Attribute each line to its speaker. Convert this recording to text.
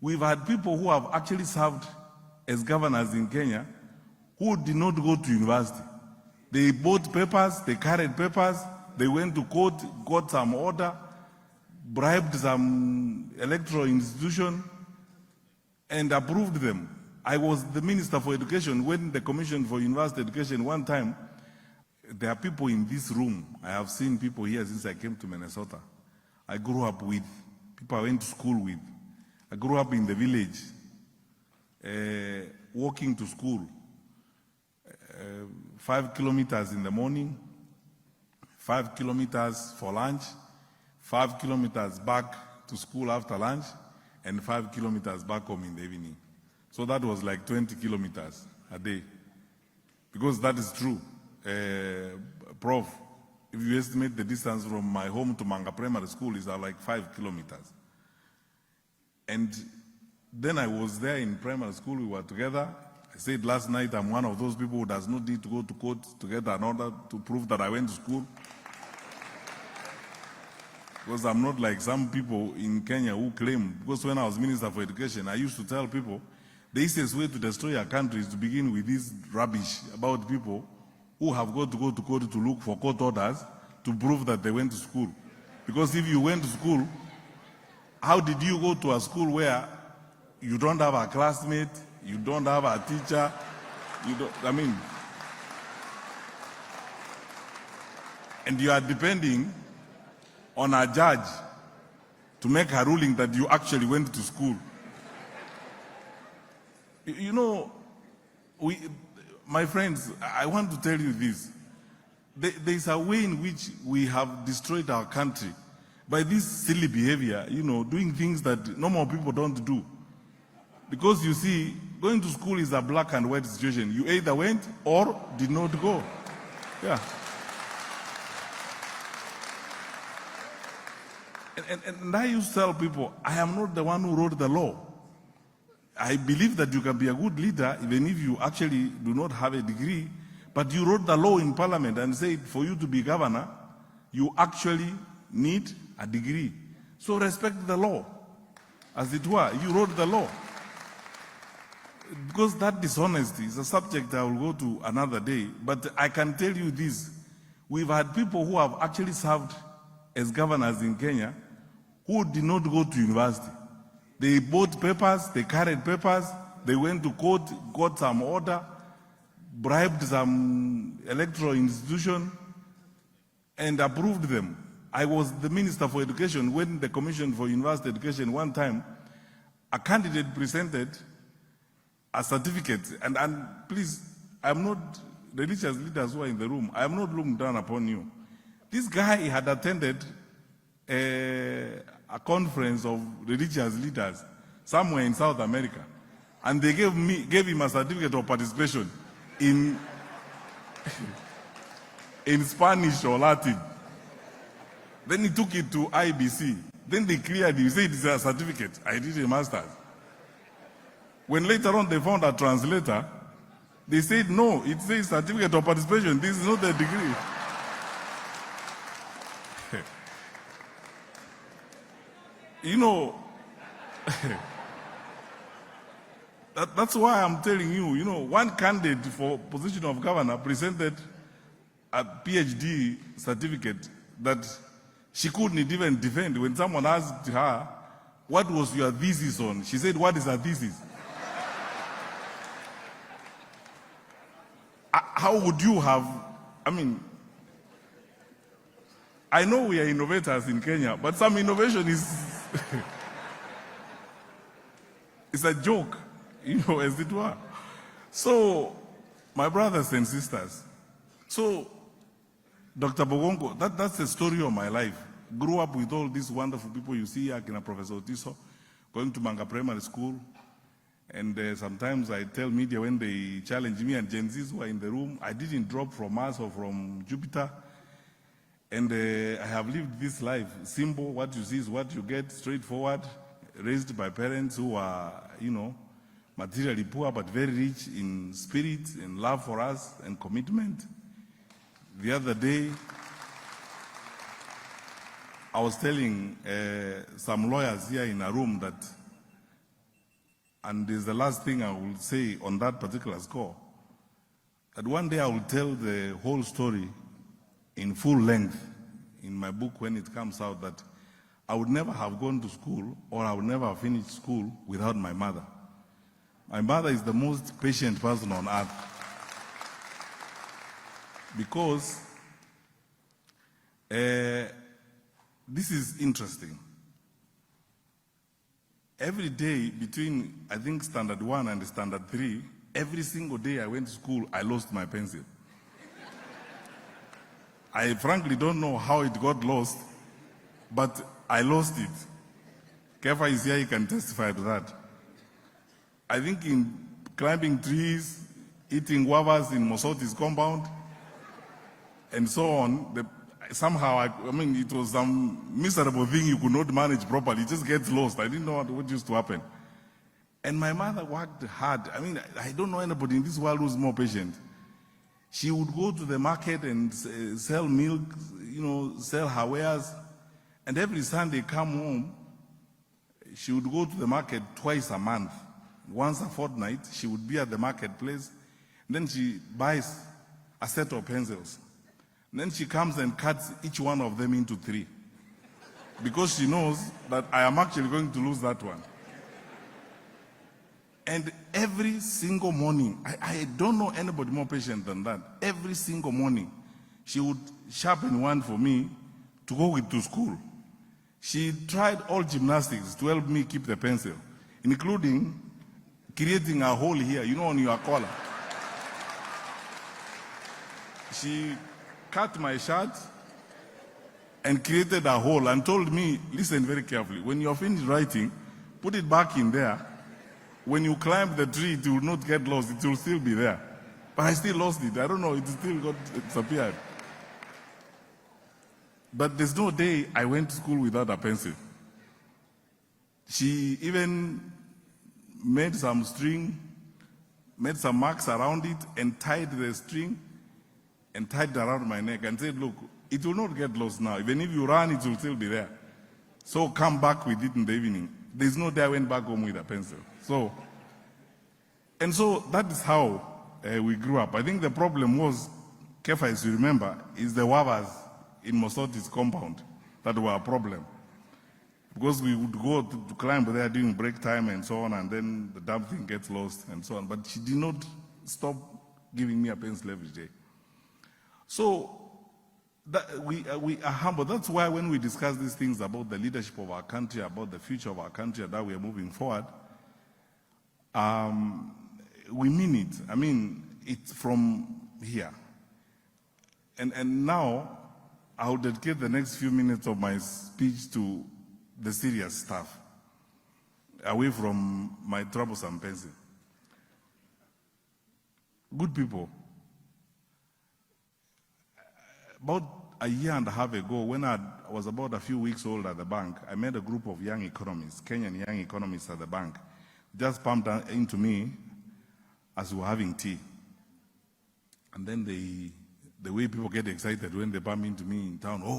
Speaker 1: We've had people who have actually served as governors in Kenya who did not go to university. They bought papers, they carried papers, they went to court, got some order, bribed some electoral institution, and approved them. I was the Minister for Education when the Commission for University Education one time. There are people in this room. I have seen people here since I came to Minnesota. I grew up with, people I went to school with. I grew up in the village, walking to school, 5 kilometers in the morning, 5 kilometers for lunch, 5 kilometers back to school after lunch, and 5 kilometers back home in the evening. So that was like 20 kilometers a day. Because that is true. Prof, if you estimate the distance from my home to Manga Primary School is like 5 kilometers. And then I was there in primary school, we were together. I said last night I'm one of those people who does not need to go to court to get an order to prove that I went to school. Because I'm not like some people in Kenya who claim, because when I was Minister for Education, I used to tell people, the easiest way to destroy a country is to begin with this rubbish about people who have got to go to court to look for court orders to prove that they went to school. Because if you went to school, how did you go to a school where you don't have a classmate, you don't have a teacher, and you are depending on a judge to make a ruling that you actually went to school. You know, my friends, I want to tell you this. There is a way in which we have destroyed our country by this silly behavior, doing things that normal people don't do. Because you see, going to school is a black and white situation. You either went or did not go. Yeah. And I used to tell people, I am not the one who wrote the law. I believe that you can be a good leader even if you actually do not have a degree, but you wrote the law in Parliament and said for you to be governor, you actually need a degree. So respect the law, as it were. You wrote the law. Because that dishonesty is a subject I will go to another day, but I can tell you this. We've had people who have actually served as governors in Kenya who did not go to university. They bought papers, they carried papers, they went to court, got some order, bribed some electoral institution, and approved them. I was the Minister for Education when the Commission for University Education one time, a candidate presented a certificate, and please, I'm not, religious leaders who are in the room, I am not looking down upon you. This guy had attended a conference of religious leaders somewhere in South America, and they gave him a certificate of participation in Spanish or Latin. Then he took it to IBC. Then they cleared it. He said it's a certificate. I did a master's. When later on they found a translator, they said no, it says certificate of participation. This is not a degree. That's why I'm telling you, one candidate for position of governor presented a PhD certificate that she couldn't even defend. When someone asked her, what was your thesis on? She said, what is a thesis? How would you have, I know we are innovators in Kenya, but some innovation is it's a joke, as it were. So, my brothers and sisters, so Dr. Bogongo, that's the story of my life. Grew up with all these wonderful people you see here, Professor Otiso, going to Manga Primary School. And sometimes I tell media when they challenge me, and Gen Zs who are in the room, I didn't drop from Mars or from Jupiter. And I have lived this life. Simple, what you see is what you get, straightforward, raised by parents who are, materially poor but very rich in spirit and love for us and commitment. The other day, I was telling some lawyers here in a room that and is the last thing I will say on that particular score, that one day I will tell the whole story in full length in my book when it comes out, that I would never have gone to school, or I would never have finished school without my mother. My mother is the most patient person on earth, because this is interesting. Every day between, I think, standard 1 and standard 3, every single day I went to school, I lost my pencil. I frankly don't know how it got lost, but I lost it. Kefa is here, he can testify to that. I think in climbing trees, eating guavas in Mosoti's compound, and so on, somehow, I mean, it was some miserable thing you could not manage properly. It just gets lost. I didn't know what used to happen. And my mother worked hard. I mean, I don't know anybody in this world who's more patient. She would go to the market and sell milk, sell her wares. And every Sunday come home, she would go to the market twice a month. Once a fortnight, she would be at the marketplace. Then she buys a set of pencils. And then she comes and cuts each one of them into 3. Because she knows that I am actually going to lose that one. And every single morning, I don't know anybody more patient than that. Every single morning, she would sharpen one for me to go with to school. She tried all gymnastics to help me keep the pencil, including creating a hole here, on your collar. She cut my shirt and created a hole and told me, listen very carefully, when you're finished writing, put it back in there. When you climb the tree, it will not get lost. It will still be there. But I still lost it. I don't know. It still got disappeared. But there's no day I went to school without a pencil. She even made some string, made some marks around it, and tied the string and tied it around my neck and said, look, it will not get lost now. Even if you run, it will still be there. So come back with it in the evening. There's no day I went back home with a pencil. So that is how we grew up. I think the problem was, Kefa, as you remember, is the wavas in Mosoti's compound that were a problem. Because we would go to climb there during break time and so on, and then the damn thing gets lost and so on. But she did not stop giving me a pencil every day. So we are humble. That's why when we discuss these things about the leadership of our country, about the future of our country, that we are moving forward, we mean it. I mean, it's from here. And now, I will dedicate the next few minutes of my speech to the serious stuff, away from my troublesome pencil. Good people, about a year and a half ago, when I was about a few weeks old at the bank, I met a group of young economists, Kenyan young economists at the bank, just pumped into me as we were having tea. And then the way people get excited when they bump into me in town, oh,